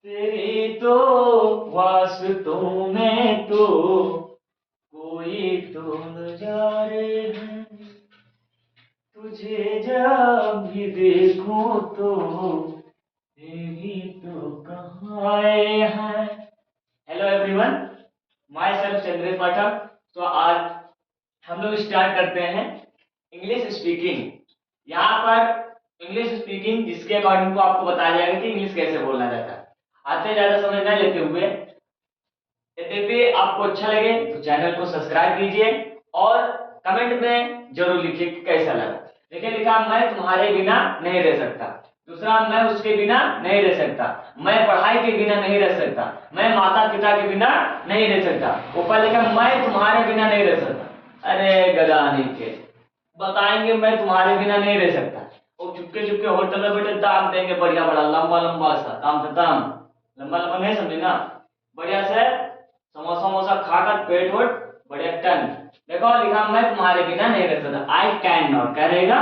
तेरी तो वास्तों में तो कोई तो नजारे हैं, तुझे जब भी देखूं तो तेरी तो कहाए हैं। Hello everyone, myself Chandresh Pathak. तो आज हम लोग स्टार्ट करते हैं इंग्लिश स्पीकिंग। यहाँ पर इंग्लिश स्पीकिंग जिसके अकॉर्डिंग को आपको बताया जाएगा कि इंग्लिश कैसे बोलना जाता है। आते ज्यादा समय न लेते हुए, यद्यपि आपको अच्छा लगे तो चैनल को सब्सक्राइब कीजिए और कमेंट में जरूर लिखिए कि कैसा लगा। देखिए लिखा, मैं तुम्हारे बिना नहीं रह सकता। दूसरा, मैं उसके बिना नहीं रह सकता। मैं पढ़ाई के बिना नहीं रह सकता। मैं माता पिता के बिना नहीं रह सकता। ऊपर लिखा, मैं तुम्हारे बिना नहीं रह सकता। अरे गधा नीचे बताएंगे मैं तुम्हारे बिना नहीं रह सकता और चुपके चुपके होटल में बैठे दाग देंगे बढ़िया बड़ा लंबा लंबा सा काम खत्म। लंबा लंबा नहीं समझे ना, बढ़िया से समोसा वमोसा खाकर पेट वोट बढ़िया टन। देखो लिखा, मैं तुम्हारे बिना नहीं रह सकता। आई कैन नॉट, क्या रहेगा?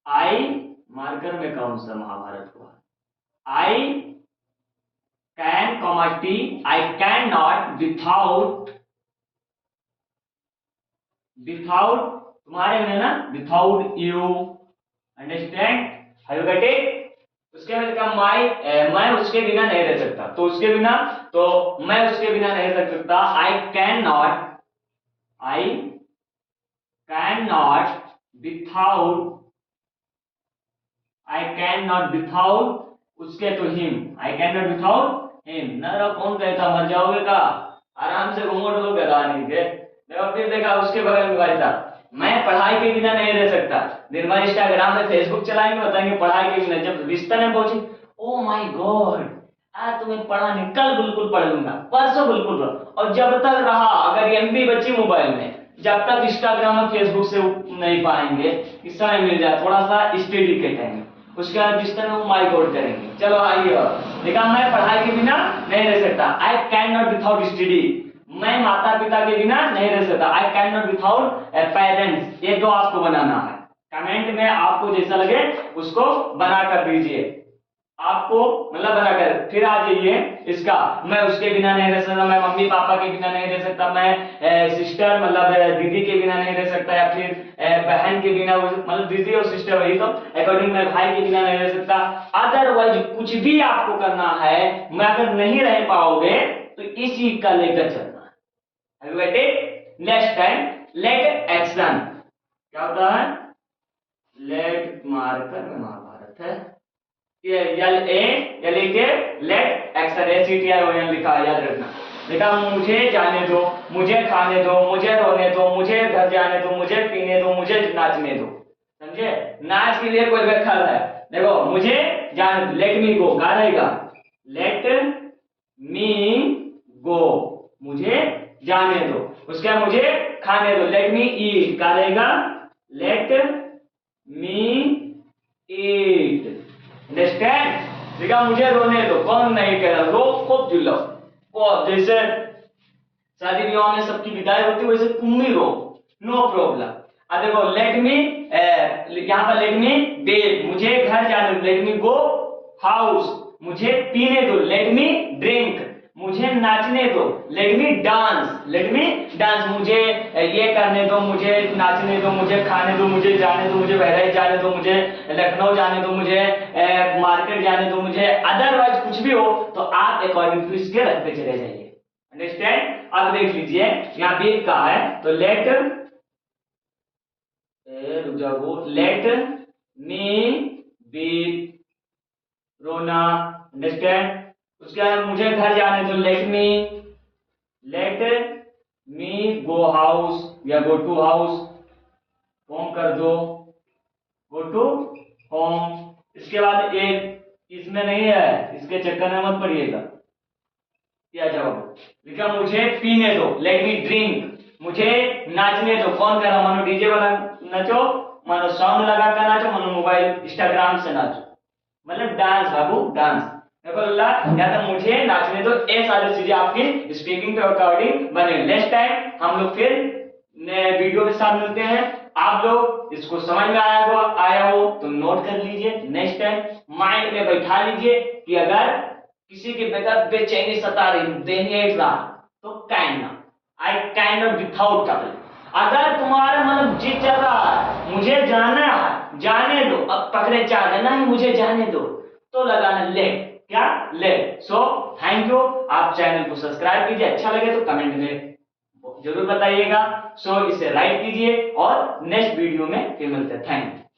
आई मार्कर में कौन सा महाभारत हुआ? I can comma T, I can not without, without तुम्हारे बिना ना, without you. Understand? Have you got it? उसके बाद लिखा, मैं उसके बिना नहीं रह सकता। तो उसके बिना, तो मैं उसके बिना नहीं रह सकता। I can not, I can not without, I can not without उसके तो him, I can not without him. ना कौन कहता मर जाओगे का, आराम से घूमो लोग गदा नहीं थे। देखो फिर देखा उसके बगल में भाई था, मैं पढ़ाई के बिना नहीं रह सकता। दिन भर इंस्टाग्राम में फेसबुक चलाएंगे, बताएंगे पढ़ाई के बिना। जब रिश्ता में पहुंचे, ओ माय गॉड, आज तुम्हें पढ़ा नहीं, कल बिल्कुल पढ़ लूंगा, परसों बिल्कुल पढ़। और जब तक रहा, अगर एमबी बची मोबाइल में, जब तक इंस्टाग्राम और फेसबुक से नहीं पाएंगे कि समय मिल जाए थोड़ा सा स्टडी के टाइम, उसके बाद बिस्तर में वो माई गॉड करेंगे। चलो आइए, देखा, मैं पढ़ाई के बिना नहीं रह सकता। I can not without study, मैं माता पिता के बिना नहीं रह सकता। I can not without parents. ये दो आपको बनाना है, कमेंट में आपको जैसा लगे उसको बना कर दीजिए। आपको मतलब बनाकर फिर आ जाइए इसका, मैं उसके बिना नहीं रह सकता, मैं मम्मी पापा के बिना नहीं रह सकता, मैं सिस्टर मतलब दीदी के बिना नहीं रह सकता, या फिर बहन के बिना, मतलब दीदी और सिस्टर वही तो अकॉर्डिंग, मैं भाई के बिना नहीं रह सकता। अदरवाइज कुछ भी आपको करना है, मैं अगर नहीं रह पाओगे तो इसी का लेकर चलना है। नेक्स्ट टाइम, लेट एक्शन क्या होता है? लेट मार्कर में महाभारत है, एल ए एल ए के लेट action, A C T I O N लिखा है, याद रखना। देखा, मुझे जाने दो, मुझे खाने दो, मुझे रोने दो, मुझे घर जाने दो, मुझे पीने दो, मुझे नाचने दो। समझे? नाच के लिए कोई व्याख्या है। देखो, मुझे जाने दो, लेट मी गो, क्या रहेगा? लेट मी गो, मुझे जाने दो। उसके बाद मुझे खाने दो, लेट मी ईट, क्या रहेगा? लेट मी ईट। अंडरस्टैंड? देखा, मुझे रोने दो, कौन नहीं कह रहा, रो खूब जुल्लो को, जैसे शादी विवाह में सबकी विदाई होती है वैसे तुम भी रो, नो प्रॉब्लम। अब देखो, लेट मी, यहाँ पर लेट मी बेब, मुझे घर जाने दो, लेट मी गो हाउस, मुझे पीने दो, लेट मी ड्रिंक, मुझे नाचने दो, let me dance, let me dance, मुझे ये करने दो, मुझे नाचने दो, मुझे खाने दो, मुझे जाने दो, मुझे बहराइच जाने दो, मुझे लखनऊ जाने दो, मुझे मार्केट जाने दो, मुझे अदरवाइज कुछ भी हो तो आप अकॉर्डिंग टू इसके रखते चले जाइए। अंडरस्टैंड? अब देख लीजिए, यहाँ बीट का है तो लेट, रुक जाओ, लेट मी बीट रोना। अंडरस्टैंड? उसके बाद मुझे घर जाने दो, लेट मी गो हाउस या गो टू हाउस, होम कर दो, गो टू होम। इसके बाद एक इसमें नहीं है, इसके चक्कर में मत पड़िएगा। क्या जवाब लिखा? मुझे पीने दो, लेट मी ड्रिंक, मुझे नाचने दो, कौन कर रहा? मानो डीजे वाला नाचो, मानो सॉन्ग लगा कर नाचो, मानो मोबाइल इंस्टाग्राम से नाचो, मतलब डांस बाबू डांस। देखो अल्लाह, या तो मुझे नाचने दो, ये सारी चीजें आपकी स्पीकिंग के अकॉर्डिंग बने। नेक्स्ट टाइम हम लोग फिर नए वीडियो के साथ मिलते हैं। आप लोग इसको समझ में आया हो तो नोट कर लीजिए, नेक्स्ट टाइम माइंड में बैठा लीजिए कि अगर किसी के बेकार बेचैनी सता रही, देनी है रहा, तो काइंड ना, I kind of without couple. अगर तुम्हारा मतलब जिद चल रहा है मुझे जाना है, जाने दो, अब पकड़े चाह देना ही मुझे जाने दो, तो लगाना लेट, क्या लेट। सो थैंक यू, आप चैनल को सब्सक्राइब कीजिए, अच्छा लगे तो कमेंट में जरूर बताइएगा। सो इसे लाइक कीजिए और नेक्स्ट वीडियो में फिर मिलते हैं। Thank you.